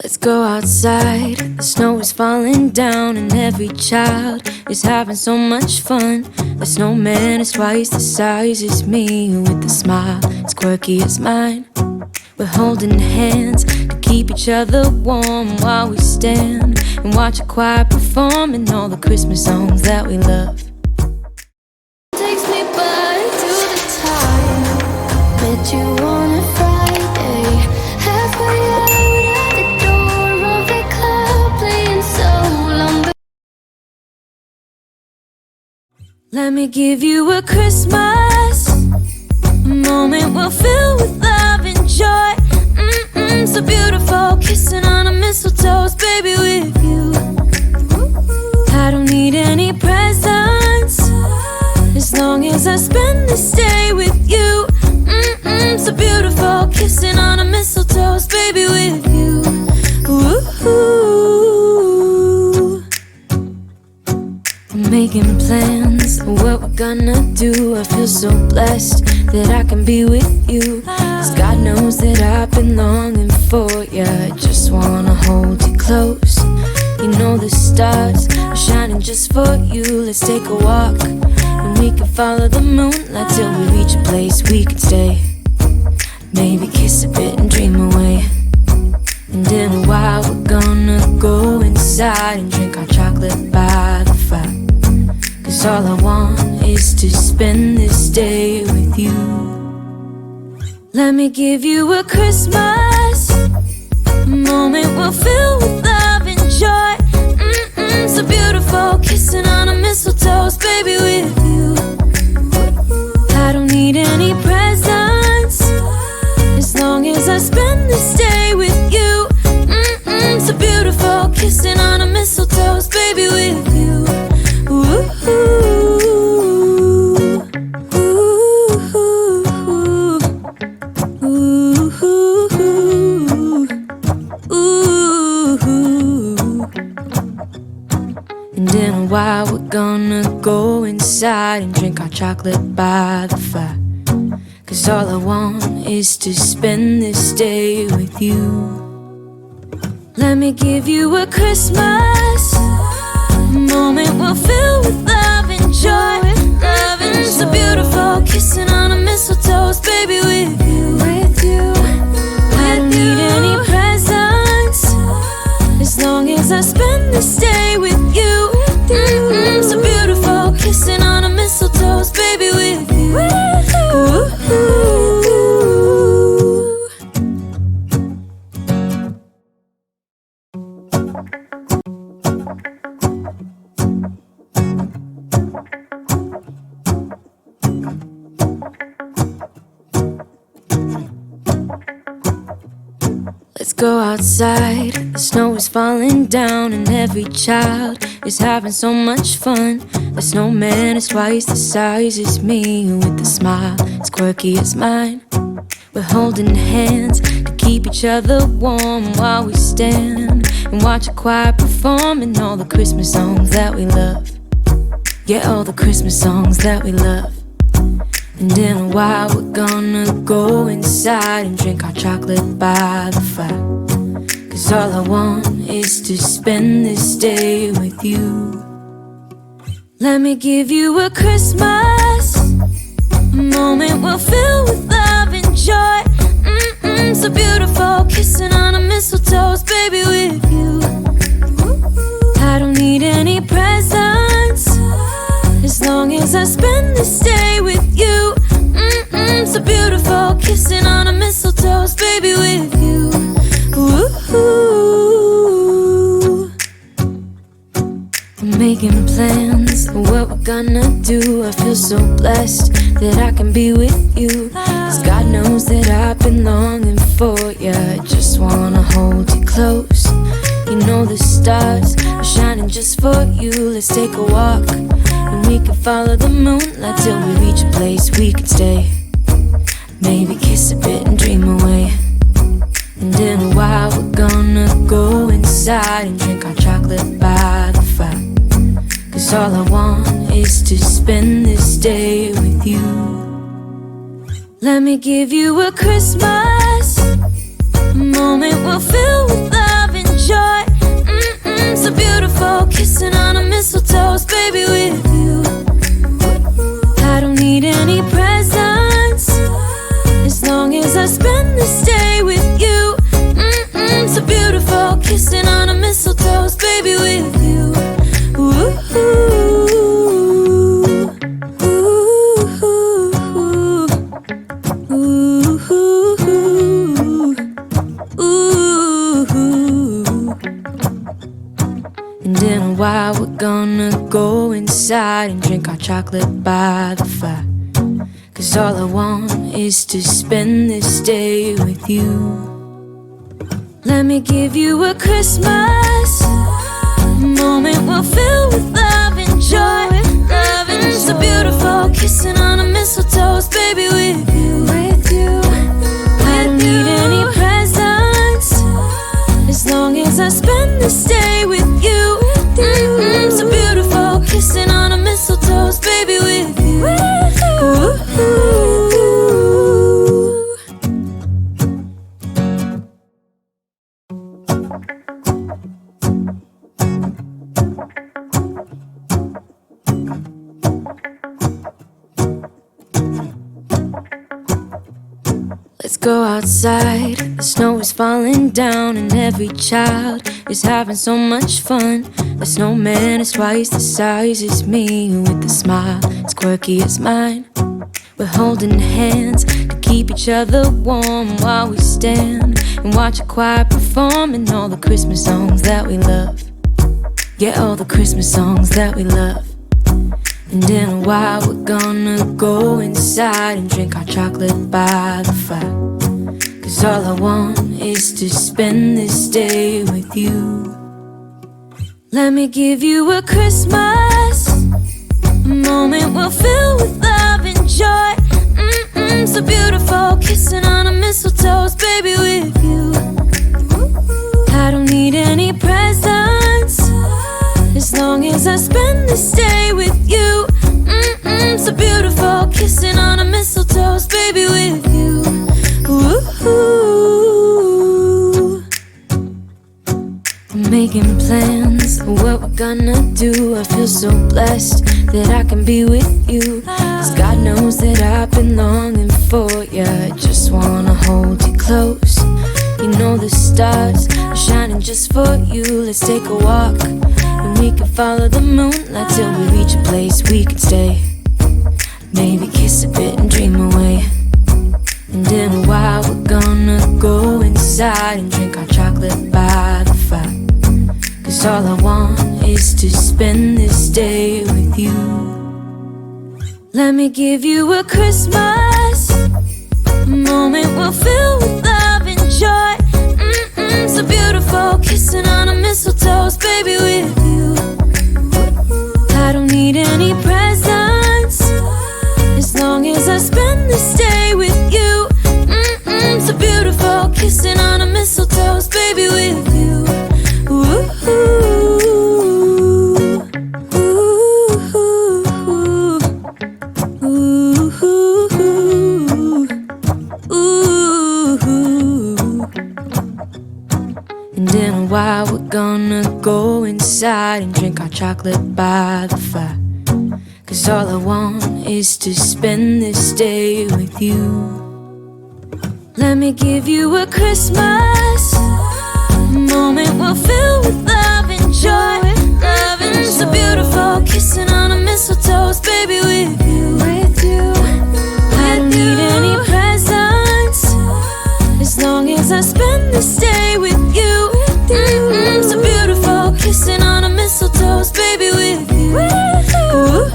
Let's go outside, the snow is falling down and every child is having so much fun. The snowman is twice the size as me, with a smile as quirky as mine. We're holding hands to keep each other warm while we stand and watch a choir performing all the Christmas songs that we love. Takes me back to the time met you on a Friday, halfway out at the door of the club, playing soul on the... Let me give you a Christmas, a moment we'll fill with love and joy. So beautiful, kissing on a mistletoe, baby, with you. I don't need any presents as long as I spend this day with you. So beautiful, kissing on a mistletoe, baby, with you. Ooh. I'm making plans of what we're gonna do. I feel so blessed that I can be with you, 'cause God knows that I've been longing for you. I just wanna hold you close. You know the stars are shining just for you. Let's take a walk and we can follow the moonlight till we reach a place we can stay. Maybe kiss a bit and dream away. And in a while we're gonna go inside and drink our chocolate by the fire, 'cause all I want is to spend this day with you. Let me give you a Christmas, a moment we'll fill with love and joy. So beautiful, kissing on a mistletoe, baby, with you. I don't need any presents as long as I spend this day with you. So beautiful, kissing on a mistletoe, baby, with you. Ooh. And in a while we're gonna go inside and drink our chocolate by the fire, 'cause all I want is to spend this day with you. Let me give you a Christmas, a moment we'll fill with love and joy. Love and so beautiful, kissing on a mistletoe, baby, with you. I don't need any presents as long as I spend this day with you. So beautiful, kissing on a mistletoe, baby, with you. Ooh. Let's go outside, the snow is falling down and every child is having so much fun. The snowman is twice the size as me, with a smile as quirky as mine. We're holding hands to keep each other warm while we stand and watch a choir performing all the Christmas songs that we love. Yeah, all the Christmas songs that we love. And in a while we're gonna go inside and drink our chocolate by the fire, 'cause all I want is to spend this day with you. Let me give you a Christmas, a moment we'll fill with love and joy. So beautiful, kissing on a mistletoe, baby, with you. I don't need any presents as long as I spend this day with you. So beautiful, kissing on a mistletoe, baby, with you. Ooh. I'm making plans of what we're gonna do. I feel so blessed that I can be with you, 'cause God knows that I've been longing for you. I just wanna hold you close. You know the stars are shining just for you. Let's take a walk and we can follow the moonlight till we reach a place we can stay. Maybe kiss a bit and dream away. And in a while we're gonna go inside and drink our chocolate by the fire, all I want is to spend this day with you. Let me give you a Christmas moment we'll fill with love and joy. So beautiful, kissing on a mistletoe, baby, with you. I don't need any presents as long as I spend this day with you. So beautiful, kissing on a mistletoe, baby, with you. Ooh, and in a while we're gonna go inside and drink our chocolate by the fire. 'Cause all I want is to spend this day with you. Let me give you a Christmas moment we'll fill with love and joy. Love and so beautiful, kissing on a mistletoe, baby, with you. I don't need any presents as long as I spend this day with you. So beautiful, kissing on a mistletoe, baby, with you. Let's go outside, the snow is falling down and every child is having so much fun. The snowman is twice the size as me, with a smile as quirky as mine. We're holding hands to keep each other warm while we stand and watch a choir performing all the Christmas songs that we love. Yeah, all the Christmas songs that we love. And in a while we're gonna go inside and drink our chocolate by the fire. 'Cause all I want is to spend this day with you. Let me give you a Christmas moment we'll fill with love and joy. So beautiful, kissing on a mistletoe, baby, with you. I don't need any presents as long as I spend this day with you. So beautiful, kissing on a mistletoe, baby, with you. Ooh. I'm making plans of what we're gonna do. I feel so blessed that I can be with you. 'Cause God knows that I've been longing for you. I just wanna hold you close. You know the stars are shining just for you. Let's take a walk and we can follow the moonlight till we reach a place we can stay. Maybe kiss a bit and dream away. And in a while we're gonna go inside and drink our chocolate by the fire. 'Cause all I want is to spend this day with you. Let me give you a Christmas moment we'll fill with love and joy. So beautiful, kissing on a mistletoe, baby, with you. I don't need any presents as long as I spend this day with you. So beautiful, kissing on a mistletoe, baby, with you. Ooh. And in a while we're gonna go inside and drink our chocolate by the fire. 'Cause all I want is to spend this day with you. Let me give you a Christmas moment we'll fill with love and joy. Love and so beautiful, kissing on a mistletoe, baby, with you. I don't need any presents as long as I spend this day with you. So beautiful, kissing on a mistletoe, baby, with you. Ooh.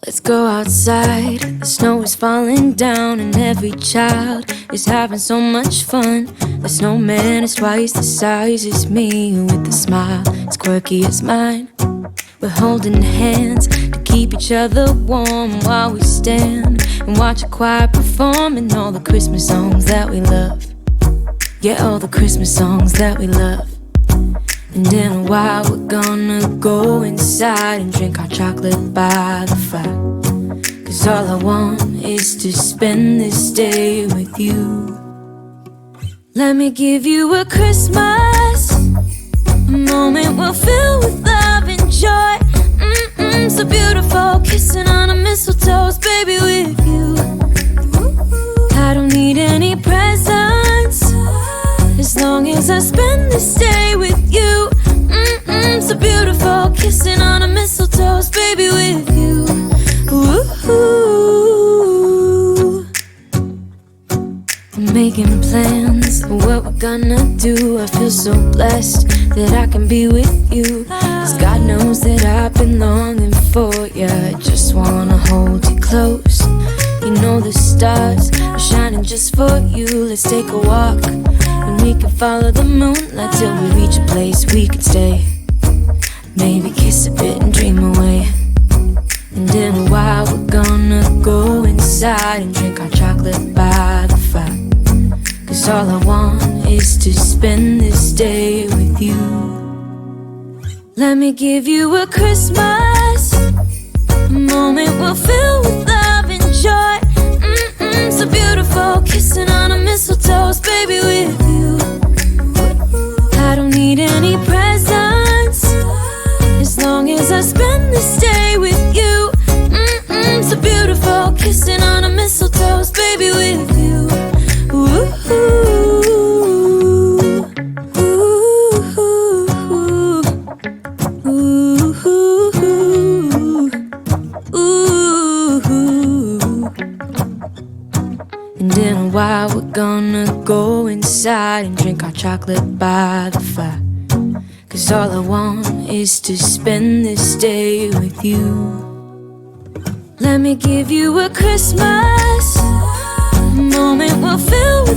Let's go outside, the snow is falling down and every child is having so much fun. The snowman is twice the size as me, with a smile as quirky as mine. We're holding hands to keep each other warm while we stand and watch a choir performing all the Christmas songs that we love. Yeah, all the Christmas songs that we love. And in a while we're gonna go inside and drink our chocolate by the fire. 'Cause all I want is to spend this day with you. Let me give you a Christmas, a moment we'll fill with love and joy. So beautiful, kissing on a mistletoe, baby, with you. I don't need any presents, as long as I spend this day with you. So beautiful, kissing on a mistletoe, baby, with you. Ooh. I'm making plans of what we're gonna do. I feel so blessed that I can be with you. 'Cause God knows that I've been longing for you. I just wanna hold you close. You know the stars are shining just for you. Let's take a walk and we can follow the moonlight till we reach a place we can stay. Maybe kiss a bit and dream away. And in a while we're gonna go inside and drink our chocolate by the fire. 'Cause all I want is to spend this day with you. Let me give you a Christmas, a moment we'll fill with love and joy. So beautiful, kissing on a mistletoe, baby, with you. I don't need any presents, as long as I spend this day with you. So beautiful, kissing on a mistletoe, baby, with you. Ooh. And in a while we're gonna go inside and drink our chocolate by the fire. 'Cause all I want is to spend this day with you. Let me give you a Christmas, a moment we'll fill with